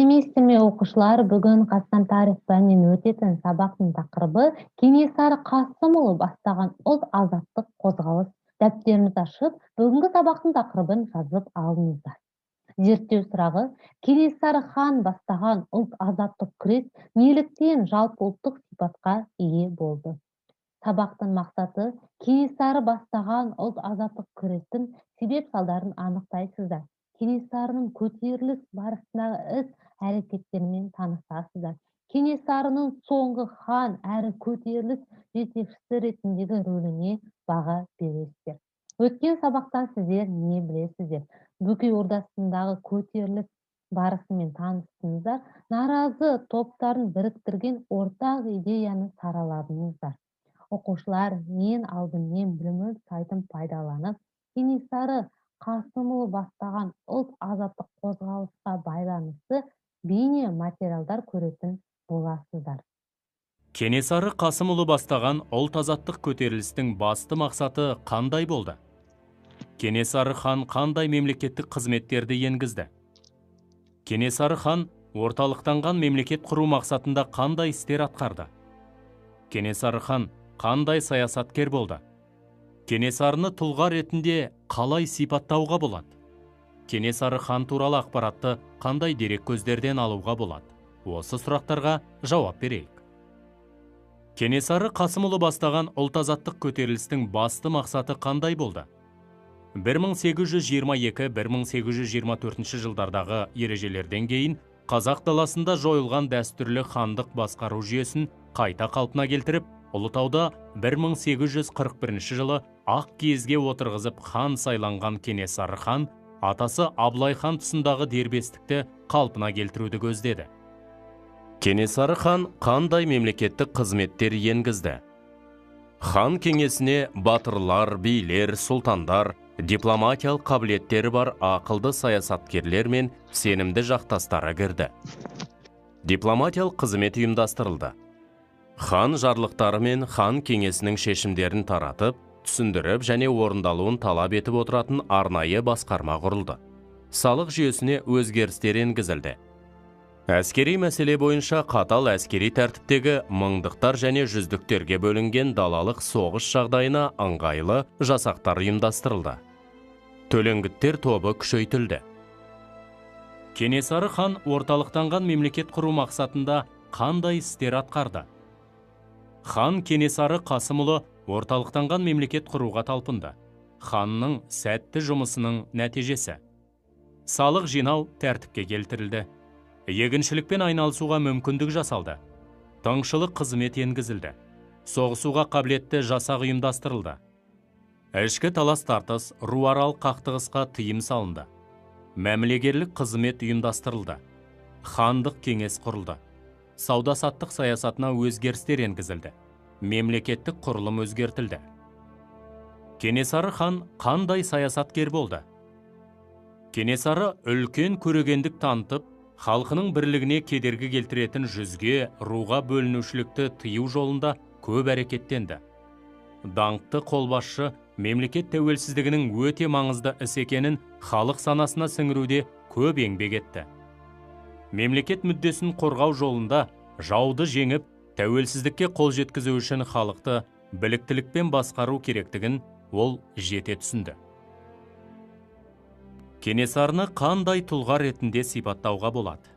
Сәлеметсізме оқушылар, бүгін Қазақстан тарих пәнінен өтетін сабақтың тақырыбы Кенесары Қасымұлы бастаған ұлт азаттық қозғалыс. Дәптеріңізді ашып, бүгінгі сабақтың тақырыбын жазып алыңыздар. Зерттеу сұрағы: Кенесары хан бастаған ұлт азаттық күрес неліктен жалпы ұлттық сипатқа ие болды? Сабақтың мақсаты: Кенесары бастаған ұлт азаттық күрестің себеп-салдарын анықтайсыздар. Кенесарының көтеріліс барысындағы іс-әрекеттерімен танысасыздар. Кенесарының соңғы хан әрі көтеріліс жетекшісі ретіндегі рөліне баға бересіздер. Өткен сабақтан сіздер не білесіздер? Бөкей Ордасындағы көтеріліс барысымен таныстыңыздар. Наразы топтарын біріктірген ортақ идеяны сараладыңыздар. Оқушылар ең алдымен білімі сайтын пайдаланып, Кенесары Қасымұлы бастаған ұлт азаттық қозғалысқа байланысты бейне материалдар көретін боласыздар. Кенесары Қасымұлы бастаған ұлт азаттық көтерілістің басты мақсаты қандай болды? Кенесары хан қандай мемлекеттік қызметтерді енгізді? Кенесары хан орталықтанған мемлекет құру мақсатында қандай істер атқарды? Кенесары хан қандай саясаткер болды? Кенесарыны тұлға ретінде қалай сипаттауға болады? Кенесары хан туралы ақпаратты қандай дерек көздерден алуға болады? Осы сұрақтарға жауап берейік. Кенесары Қасымұлы бастаған ұлт азаттық көтерілістің басты мақсаты қандай болды? 1822-1824 жылдардағы ережелерден кейін қазақ даласында жойылған дәстүрлі хандық басқару жүйесін қайта қалпына келтіріп, Ұлытауда 1841 жылы ақ киізге отырғызып хан сайланған Кенесары хан атасы Абылай хан тұсындағы дербестікті қалпына келтіруді көздеді. Кенесары хан қандай мемлекеттік қызметтер енгізді? Хан кеңесіне батырлар, билер, сұлтандар, дипломатиялық қабілеттері бар ақылды саясаткерлер мен сенімді жақтастары кірді. Дипломатиялық қызмет ұйымдастырылды. Хан жарлықтары мен хан кеңесінің шешімдерін таратып, түсіндіріп және орындалуын талап етіп отыратын арнайы басқарма құрылды. Салық жүйесіне өзгерістер енгізілді. Әскери мәселе бойынша қатал әскери тәртіптегі мыңдықтар және жүздіктерге бөлінген далалық соғыс жағдайына ыңғайлы жасақтар ұйымдастырылды. Төлеңгіттер тобы күшейтілді. Кенесары хан орталықтанған мемлекет құру мақсатында қандай істер атқарды? Хан Кенесары Қасымұлы орталықтанған мемлекет құруға талпынды. Ханның сәтті жұмысының нәтижесі: салық жинау тәртіпке келтірілді. Егіншілікпен айналысуға мүмкіндік жасалды. Тыңшылық қызмет енгізілді. Соғысуға қабілетті жасақ ұйымдастырылды. Ішкі талас тартыс, руарал қақтығысқа тыйым салынды. Мәмілегерлік қызмет ұйымдастырылды. Хандық кеңес құрылды. Сауда-саттық саясатына өзгерістер енгізілді. Мемлекеттік құрылым өзгертілді. Кенесары хан қандай саясаткер болды? Кенесары үлкен көрегендік танытып, халқының бірлігіне кедергі келтіретін жүзге, руға бөлінушілікті тыю жолында көп әрекеттенді. Даңқты қолбасшы мемлекет тәуелсіздігінің өте маңызды іс екенін халық санасына сіңіруде көп еңбек етті. Мемлекет мүддесін қорғау жолында жауды жеңіп, тәуелсіздікке қол жеткізу үшін халықты біліктілікпен басқару керектігін ол жете түсінді. Кенесарыны қандай тұлға ретінде сипаттауға болады?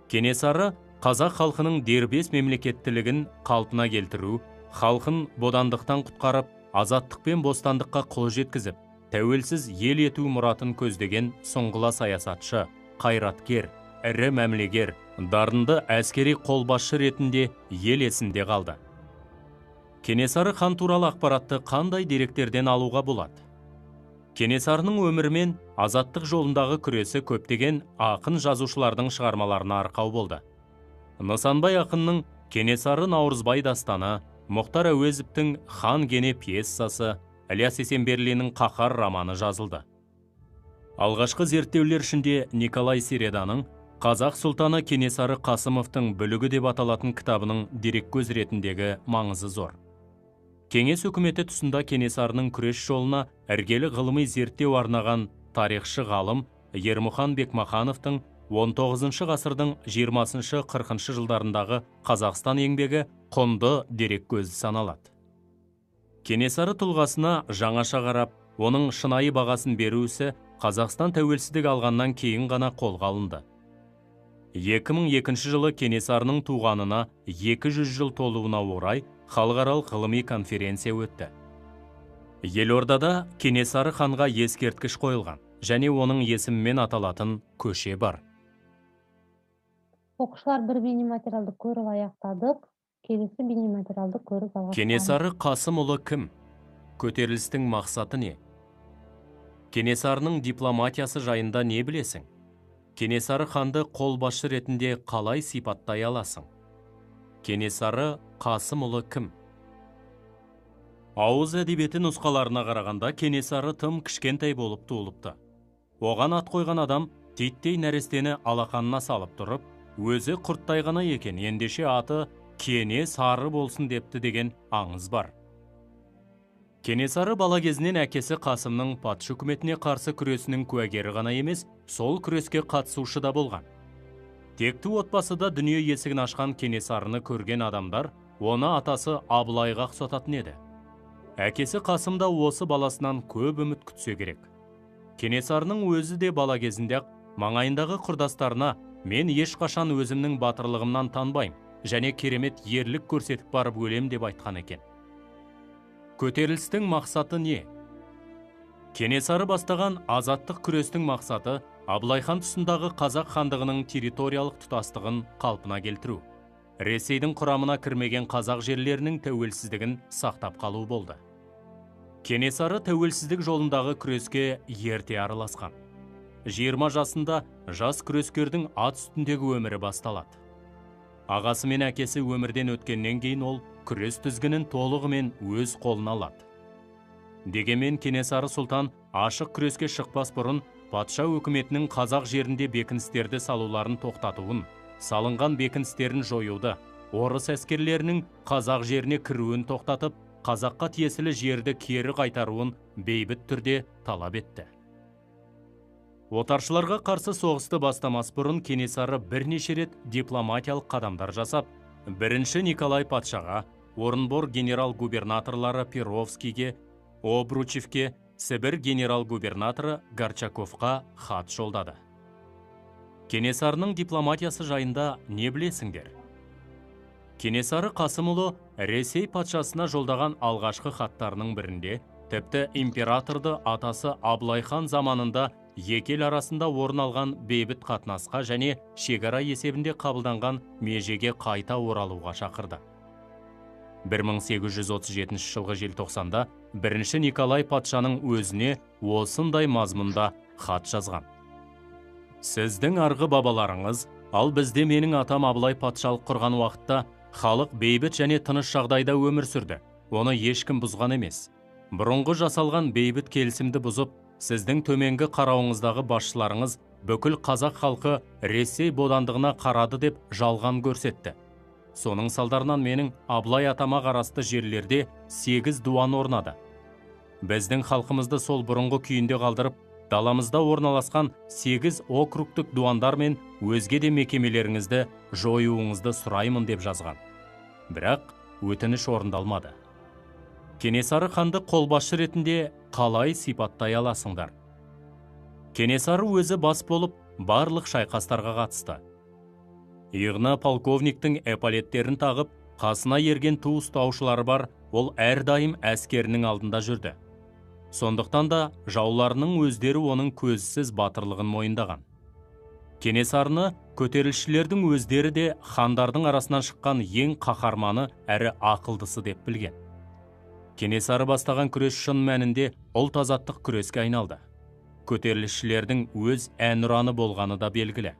Кенесары қазақ халқының дербес мемлекеттілігін қалпына келтіру, халқын бодандықтан құтқарып, азаттық пен бостандыққа қол жеткізіп, тәуелсіз ел ету мұратын көздеген сұңғыла саясатшы, қайраткер, ірі мәмілегер, дарынды әскери қолбасшы ретінде ел есінде қалды. Кенесары хан туралы ақпаратты қандай деректерден алуға болады? Кенесарының өмірі мен азаттық жолындағы күресі көптеген ақын жазушылардың шығармаларына арқау болды. Нысанбай ақынның Кенесары Наурызбай дастаны, Мұхтар Әуезовтің Хан Кене пьесасы, Ілияс Есенберлиннің Қаһар романы жазылды. Алғашқы зерттеулер ішінде Николай Середаның Қазақ сұлтаны Кенесары Қасымовтың бүлігі деп аталатын кітабының дереккөз ретіндегі маңызы зор. Кеңес үкіметі тұсында Кенесарының күрес жолына іргелі ғылыми зерттеу арнаған тарихшы ғалым Ермұхан Бекмахановтың 19 ғасырдың 20-40 жылдарындағы Қазақстан еңбегі құнды дерек көзі саналады. Кенесары тұлғасына жаңаша қарап, оның шынайы бағасын беру ісі Қазақстан тәуелсіздік алғаннан кейін ғана қолға алынды. 2002 жылы Кенесарының туғанына 200 жыл толуына орай халықаралық ғылыми конференция өтті. Елордада Кенесары ханға ескерткіш қойылған және оның есімімен аталатын көше бар. Оқушылар бір бейнематериалды көріп аяқтадық. Келесі бейнематериалды көріп жалғастырамыз. Кенесары Қасымұлы кім? Көтерілістің мақсаты не? Кенесарының дипломатиясы жайында не білесің? Кенесары ханды қолбасшы ретінде қалай сипаттай аласың? Кенесары Қасымұлы кім? Ауыз әдебиеті нұсқаларына қарағанда Кенесары тым кішкентай болып туылыпты. Оған ат қойған адам титтей нәрестені алақанына салып тұрып, өзі құрттай ғана екен, ендеше аты Кене Сары болсын депті деген аңыз бар. Кенесары бала кезінен әкесі Қасымның патша үкіметіне қарсы күресінің куәгері ғана емес, сол күреске қатысушы да болған. Текті отбасыда дүние есігін ашқан Кенесарыны көрген адамдар оны атасы Абылайға ұқсататын еді. Әкесі Қасым да осы баласынан көп үміт күтсе керек. Кенесарының өзі де бала кезінде маңайындағы құрдастарына мен ешқашан өзімнің батырлығымнан танбайым және керемет ерлік көрсетіп барып өлем деп айтқан екен. Көтерілістің мақсаты не? Кенесары бастаған азаттық күрестің мақсаты Абылай хан тұсындағы қазақ хандығының территориялық тұтастығын қалпына келтіру. Ресейдің құрамына кірмеген қазақ жерлерінің тәуелсіздігін сақтап қалу болды. Кенесары тәуелсіздік жолындағы күреске ерте араласқан. 20 жасында жас күрескердің ат үстіндегі өмірі басталады. Ағасы мен әкесі өмірден өткеннен кейін ол күрес тізгінін толығымен өз қолына алады. Дегенмен Кенесары сұлтан ашық күреске шықпас бұрын патша өкіметінің қазақ жерінде бекіністерді салуларын тоқтатуын, салынған бекіністерін жоюды, орыс әскерлерінің қазақ жеріне кіруін тоқтатып, қазаққа тиесілі жерді кері қайтаруын бейбіт түрде талап етті. Отаршыларға қарсы соғысты бастамас бұрын Кенесары бірнеше рет дипломатиялық қадамдар жасап, бірінші Николай патшаға, Орынбор генерал-губернаторлары Перовскийге, Обручевке, Сібір генерал-губернаторы Горчаковқа хат жолдады. Кенесарының дипломатиясы жайында не білесіңдер? Кенесары Қасымұлы Ресей патшасына жолдаған алғашқы хаттарының бірінде, тіпті императорды атасы Абылай хан заманында екі ел арасында орын алған бейбіт қатынасқа және шекара есебінде қабылданған межеге қайта оралуға шақырды. 1837 жылғы желтоқсанда бірінші Николай патшаның өзіне осындай мазмұнда хат жазған. Сіздің арғы бабаларыңыз, ал бізде менің атам Абылай патшалық құрған уақытта халық бейбіт және тыныш жағдайда өмір сүрді. Оны ешкім бұзған емес. Бұрынғы жасалған бейбіт келісімді бұзып, сіздің төменгі қарауыңыздағы басшыларыңыз бүкіл қазақ халқы Ресей бодандығына қарады деп жалған көрсетті. Соның салдарынан менің Абылай атама қарасты жерлерде 8 дуан орнады. Біздің халқымызды сол бұрынғы күйінде қалдырып, даламызда орналасқан 8 округтік дуандар мен өзге де мекемелеріңізді жоюыңызды сұраймын деп жазған. Бірақ өтініш орындалмады. Кенесары ханды қолбасшы ретінде қалай сипаттай аласыңдар? Кенесары өзі бас болып, барлық шайқастарға қатысты. Иығына полковниктің эполеттерін тағып, қасына ерген ту ұстаушылары бар, ол әрдайым әскерінің алдында жүрді. Сондықтан да жауларының өздері оның көзсіз батырлығын мойындаған. Кенесарыны көтерілісшілердің өздері де хандардың арасынан шыққан ең қаһарманы әрі ақылдысы деп білген. Кенесары бастаған күрес шын мәнінде ұлт азаттық күреске айналды. Көтерілісшілердің өз әнұраны болғаны да белгілі.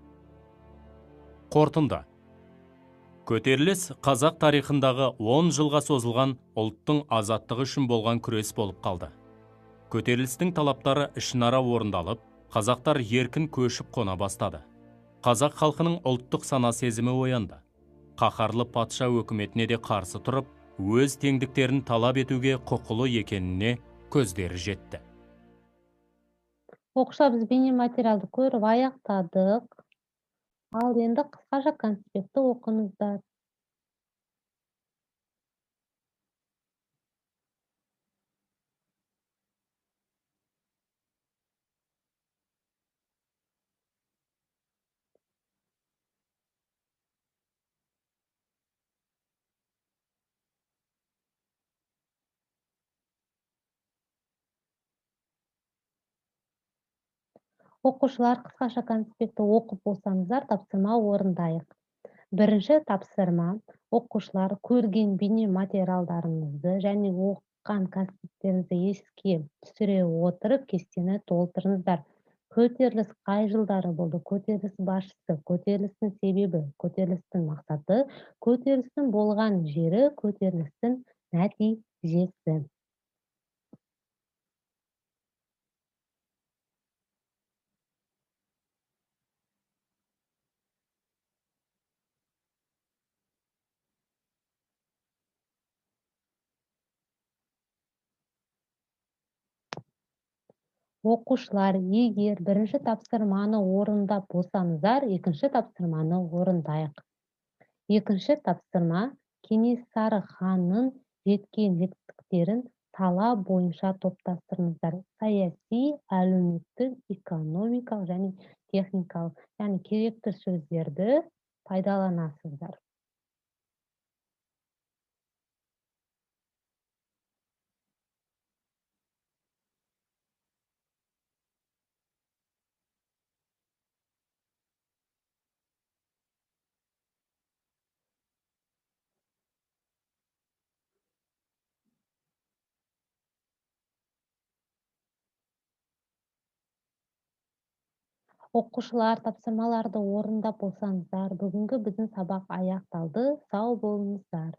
Қорытынды. Көтеріліс қазақ тарихындағы 10 жылға созылған ұлттың азаттығы үшін болған күрес болып қалды. Көтерілістің талаптары ішінара орындалып, қазақтар еркін көшіп қона бастады. Қазақ халқының ұлттық сана сезімі оянды. Қаһарлы патша өкіметіне де қарсы тұрып, өз теңдіктерін талап етуге құқылы екеніне көздері жетті. Оқушылар, біз бейнематериалды көріп аяқтадық. Ал эndi кыскача конспектти окуңуздар. Окуучулар кыскача конспектти окуп болсоңуздар, тапсырма орундайык. Биринчи тапсырма: окуучулар көргөн бейне материалдарыңызды жана окуган конспекттериңизди эске түшүрө отуруп кестени толтуруңуздар. Көтөрүлүш кай жылдары болду? Көтөрүлүш башчысы, көтөрүлүштүн себеби, көтөрүлүштүн максаты, көтөрүлүштүн болгон жери, көтөрүлүштүн натыйжеси. Окуучулар, эгер биринчи тапсырманы орундап болсоңуздар, экинчи тапсырманы орундайык. Экинчи тапсырма: Кенесары хандын жеткен жетистиктерин талап боюнча топтоштуруңуздар. Саясий, әлеуметтик, экономикалык жана техникалык, яны керектүү сөздөрдү пайдаланасыздар. Окуучулар, тапсырмаларды орундап болсоңуздар, бүгүнкү биздин сабак аякталды. Сау болуңуздар.